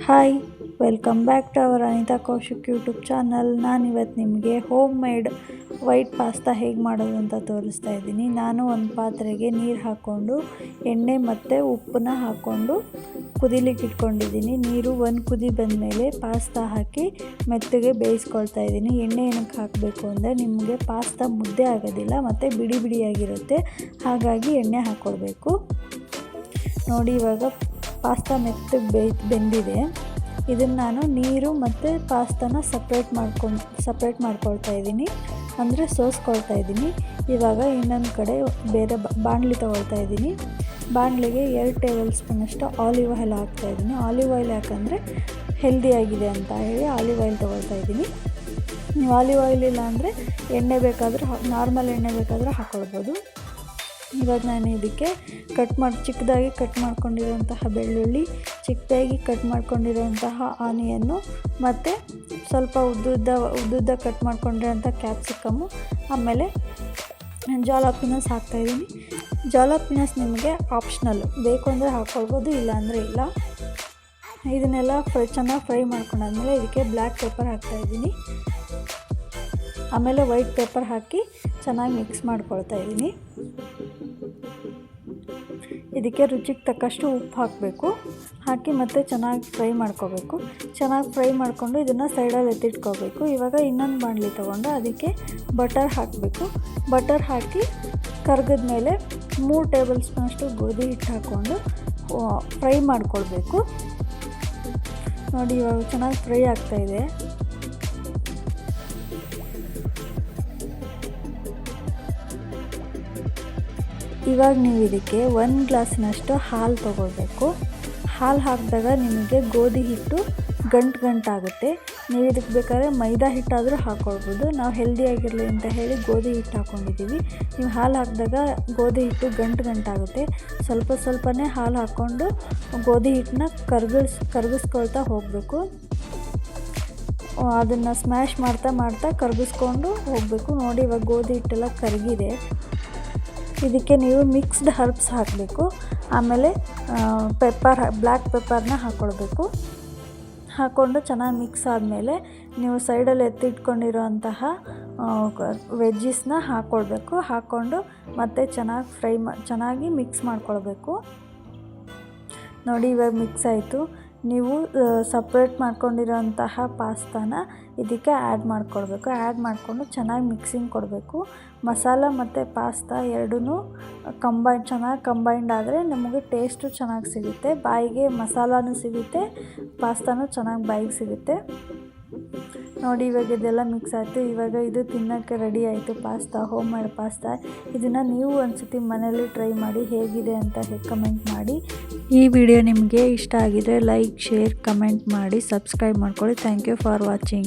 Hi, welcome back to our Anita Kaushik YouTube channel. ನಾನಿವತ್ತು ನಿಮಗೆ home made white pasta ಹೇಗೆ ಮಾಡೋದು ಅಂತ ತೋರಿಸ್ತಾ ಇದ್ದೀನಿ. ನಾನು ಒಂದು ಪಾತ್ರೆಗೆ ನೀರು ಹಾಕ್ಕೊಂಡು ಎಣ್ಣೆ ಮತ್ತು ಉಪ್ಪನ್ನ ಹಾಕ್ಕೊಂಡು ಕುದಿಲಿಕ್ಕೆ ಇಟ್ಕೊಂಡಿದ್ದೀನಿ. ನೀರು ಒಂದು ಕುದಿ ಬಂದಮೇಲೆ ಪಾಸ್ತಾ ಹಾಕಿ ಮೆತ್ತಗೆ ಬೇಯಿಸ್ಕೊಳ್ತಾ ಇದ್ದೀನಿ. ಎಣ್ಣೆ ಏನಕ್ಕೆ ಹಾಕಬೇಕು ಅಂದರೆ ನಿಮಗೆ ಪಾಸ್ತಾ ಮುದ್ದೆ ಆಗೋದಿಲ್ಲ ಮತ್ತು ಬಿಡಿ ಬಿಡಿಯಾಗಿರುತ್ತೆ, ಹಾಗಾಗಿ ಎಣ್ಣೆ ಹಾಕ್ಕೊಳ್ಬೇಕು. ನೋಡಿ, ಇವಾಗ ಪಾಸ್ತಾ ಮೆತ್ತಗೆ ಬೆಂದಿದೆ. ಇದನ್ನು ನಾನು ನೀರು ಮತ್ತು ಪಾಸ್ತಾನ ಸಪ್ರೇಟ್ ಮಾಡ್ಕೊಳ್ತಾ ಇದ್ದೀನಿ, ಅಂದರೆ ಸೋಸ್ಕೊಳ್ತಾ ಇದ್ದೀನಿ. ಇವಾಗ ಇನ್ನೊಂದು ಕಡೆ ಬೇರೆ ಬಾಣಲಿ ತೊಗೊಳ್ತಾ ಇದ್ದೀನಿ. ಬಾಣಲಿಗೆ 2 ಟೇಬಲ್ ಸ್ಪೂನಷ್ಟು ಆಲಿವ್ ಆಯಿಲ್ ಹಾಕ್ತಾಯಿದ್ದೀನಿ. ಆಲಿವ್ ಆಯಿಲ್ ಯಾಕಂದರೆ ಹೆಲ್ದಿಯಾಗಿದೆ ಅಂತ ಹೇಳಿ ಆಲಿವ್ ಆಯಿಲ್ ತೊಗೊಳ್ತಾ ಇದ್ದೀನಿ. ನೀವು ಆಲಿವ್ ಆಯಿಲ್ ಇಲ್ಲ ಅಂದರೆ ಎಣ್ಣೆ ಬೇಕಾದರೂ ನಾರ್ಮಲ್ ಎಣ್ಣೆ ಬೇಕಾದರೂ ಹಾಕ್ಕೊಳ್ಬೋದು. ಇವಾಗ ನಾನು ಇದಕ್ಕೆ ಚಿಕ್ಕದಾಗಿ ಕಟ್ ಮಾಡ್ಕೊಂಡಿರೋಂತಹ ಬೆಳ್ಳುಳ್ಳಿ, ಚಿಕ್ಕದಾಗಿ ಕಟ್ ಮಾಡ್ಕೊಂಡಿರೋಂತಹ ಆನಿಯನ್ನು ಮತ್ತು ಸ್ವಲ್ಪ ಉದ್ದುದ್ದ ಕಟ್ ಮಾಡ್ಕೊಂಡಿರೋಂಥ ಕ್ಯಾಪ್ಸಿಕಮ್ಮು, ಆಮೇಲೆ ಜಾಲಾಪಿನಸ್ ಹಾಕ್ತಾಯಿದ್ದೀನಿ. ಜಾಲಾಪಿನಸ್ ನಿಮಗೆ ಆಪ್ಷನಲ್ಲು, ಬೇಕು ಅಂದರೆ ಹಾಕ್ಕೊಳ್ಬೋದು, ಇಲ್ಲ ಅಂದರೆ ಇಲ್ಲ. ಇದನ್ನೆಲ್ಲ ಚೆನ್ನಾಗಿ ಫ್ರೈ ಮಾಡ್ಕೊಂಡಾದ್ಮೇಲೆ ಇದಕ್ಕೆ ಬ್ಲ್ಯಾಕ್ ಪೆಪ್ಪರ್ ಹಾಕ್ತಾಯಿದ್ದೀನಿ. ಆಮೇಲೆ ವೈಟ್ ಪೆಪ್ಪರ್ ಹಾಕಿ ಚೆನ್ನಾಗಿ ಮಿಕ್ಸ್ ಮಾಡ್ಕೊಳ್ತಾ ಇದ್ದೀನಿ. ಇದಕ್ಕೆ ರುಚಿಗೆ ತಕ್ಕಷ್ಟು ಉಪ್ಪು ಹಾಕಬೇಕು. ಹಾಕಿ ಮತ್ತೆ ಚೆನ್ನಾಗಿ ಫ್ರೈ ಮಾಡ್ಕೋಬೇಕು. ಚೆನ್ನಾಗಿ ಫ್ರೈ ಮಾಡಿಕೊಂಡು ಇದನ್ನು ಸೈಡಲ್ಲಿ ಎತ್ತಿಟ್ಕೋಬೇಕು. ಇವಾಗ ಇನ್ನೊಂದು ಬಾಣಲಿ ತೊಗೊಂಡು ಅದಕ್ಕೆ ಬಟರ್ ಹಾಕಬೇಕು. ಬಟರ್ ಹಾಕಿ ಕರ್ಗದ ಮೇಲೆ 3 ಟೇಬಲ್ ಸ್ಪೂನಷ್ಟು ಗೋಧಿ ಹಿಟ್ಟು ಹಾಕ್ಕೊಂಡು ಫ್ರೈ ಮಾಡ್ಕೊಳ್ಬೇಕು. ನೋಡಿ, ಇವಾಗ ಚೆನ್ನಾಗಿ ಫ್ರೈ ಆಗ್ತಾಯಿದೆ. ಇವಾಗ ನೀವು ಇದಕ್ಕೆ 1 ಗ್ಲಾಸಿನಷ್ಟು ಹಾಲು ತೊಗೊಳ್ಬೇಕು. ಹಾಲು ಹಾಕಿದಾಗ ನಿಮಗೆ ಗೋಧಿ ಹಿಟ್ಟು ಗಂಟಾಗುತ್ತೆ. ನೀವು ಇದಕ್ಕೆ ಬೇಕಾದ್ರೆ ಮೈದಾ ಹಿಟ್ಟಾದರೂ ಹಾಕ್ಕೊಳ್ಬೋದು. ನಾವು ಹೆಲ್ದಿಯಾಗಿರಲಿ ಅಂತ ಹೇಳಿ ಗೋಧಿ ಹಿಟ್ಟು ಹಾಕ್ಕೊಂಡಿದ್ದೀವಿ. ನೀವು ಹಾಲು ಹಾಕಿದಾಗ ಗೋಧಿ ಹಿಟ್ಟು ಗಂಟಾಗುತ್ತೆ. ಸ್ವಲ್ಪನೇ ಹಾಲು ಹಾಕ್ಕೊಂಡು ಗೋಧಿ ಹಿಟ್ಟನ್ನ ಕರಗಿಸ್ಕೊಳ್ತಾ ಹೋಗಬೇಕು. ಅದನ್ನು ಸ್ಮ್ಯಾಶ್ ಮಾಡ್ತಾ ಕರಗಿಸ್ಕೊಂಡು ಹೋಗಬೇಕು. ನೋಡಿ, ಇವಾಗ ಗೋಧಿ ಹಿಟ್ಟೆಲ್ಲ ಕರಗಿದೆ. ಇದಕ್ಕೆ ನೀವು ಮಿಕ್ಸ್ಡ್ ಹರ್ಬ್ಸ್ ಹಾಕಬೇಕು. ಆಮೇಲೆ ಬ್ಲ್ಯಾಕ್ ಪೆಪ್ಪರ್ನ ಹಾಕ್ಕೊಳ್ಬೇಕು. ಹಾಕ್ಕೊಂಡು ಚೆನ್ನಾಗಿ ಮಿಕ್ಸ್ ಆದಮೇಲೆ ನೀವು ಸೈಡಲ್ಲಿ ಎತ್ತಿಟ್ಕೊಂಡಿರೋಂತಹ ವೆಜ್ಜಿಸ್ನ ಹಾಕ್ಕೊಳ್ಬೇಕು. ಹಾಕ್ಕೊಂಡು ಮತ್ತೆ ಚೆನ್ನಾಗಿ ಮಿಕ್ಸ್ ಮಾಡ್ಕೊಳ್ಬೇಕು. ನೋಡಿ, ಇವಾಗ ಮಿಕ್ಸ್ ಆಯಿತು. ನೀವು ಸಪ್ರೇಟ್ ಮಾಡ್ಕೊಂಡಿರೋಂತಹ ಪಾಸ್ತಾನ ಇದಕ್ಕೆ ಆ್ಯಡ್ ಮಾಡ್ಕೊಳ್ಬೇಕು. ಆ್ಯಡ್ ಮಾಡಿಕೊಂಡು ಚೆನ್ನಾಗಿ ಮಿಕ್ಸಿಂಗ್ ಕೊಡಬೇಕು. ಮಸಾಲ ಮತ್ತು ಪಾಸ್ತಾ ಎರಡೂ ಚೆನ್ನಾಗಿ ಕಂಬೈಂಡ್ ಆದರೆ ನಮಗೆ ಟೇಸ್ಟು ಚೆನ್ನಾಗಿ ಸಿಗುತ್ತೆ. ಬಾಯಿಗೆ ಮಸಾಲನೂ ಸಿಗುತ್ತೆ, ಪಾಸ್ತಾನೂ ಚೆನ್ನಾಗಿ ಬಾಯಿಗೆ ಸಿಗುತ್ತೆ. ನೋಡಿ, ಇವಾಗ ಇದೆಲ್ಲ ಮಿಕ್ಸ್ ಆಯಿತು. ಇವಾಗ ಇದು ತಿನ್ನೋಕ್ಕೆ ರೆಡಿ ಆಯಿತು ಪಾಸ್ತಾ, ಹೋಮ್ ಮೇಡ್ ಪಾಸ್ತಾ. ಇದನ್ನು ನೀವು ಒಂದ್ಸತಿ ಮನೇಲಿ ಟ್ರೈ ಮಾಡಿ, ಹೇಗಿದೆ ಅಂತ ಕಮೆಂಟ್ ಮಾಡಿ. ಈ ವಿಡಿಯೋ ನಿಮಗೆ ಇಷ್ಟ ಆಗಿದರೆ ಲೈಕ್, ಶೇರ್, ಕಮೆಂಟ್ ಮಾಡಿ, ಸಬ್ಸ್ಕ್ರೈಬ್ ಮಾಡ್ಕೊಳ್ಳಿ. Thank you for watching.